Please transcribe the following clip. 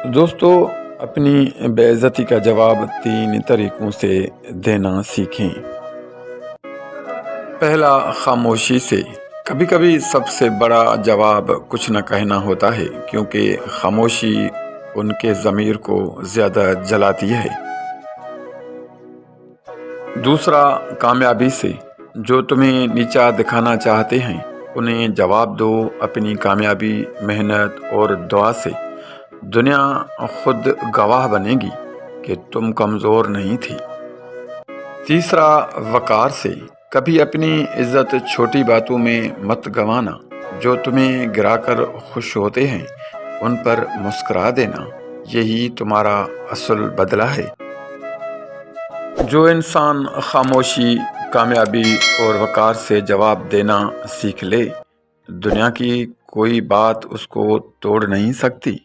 دوستو، اپنی بے عزتی کا جواب 3 طریقوں سے دینا سیکھیں۔ پہلا، خاموشی سے۔ کبھی کبھی سب سے بڑا جواب کچھ نہ کہنا ہوتا ہے، کیونکہ خاموشی ان کے ضمیر کو زیادہ جلاتی ہے۔ دوسرا، کامیابی سے۔ جو تمہیں نیچا دکھانا چاہتے ہیں انہیں جواب دو، اپنی کامیابی، محنت اور دعا سے دنیا خود گواہ بنے گی کہ تم کمزور نہیں تھی۔ تیسرا، وقار سے۔ کبھی اپنی عزت چھوٹی باتوں میں مت گنوانا۔ جو تمہیں گرا کر خوش ہوتے ہیں ان پر مسکرا دینا، یہی تمہارا اصل بدلہ ہے۔ جو انسان خاموشی، کامیابی اور وقار سے جواب دینا سیکھ لے، دنیا کی کوئی بات اس کو توڑ نہیں سکتی۔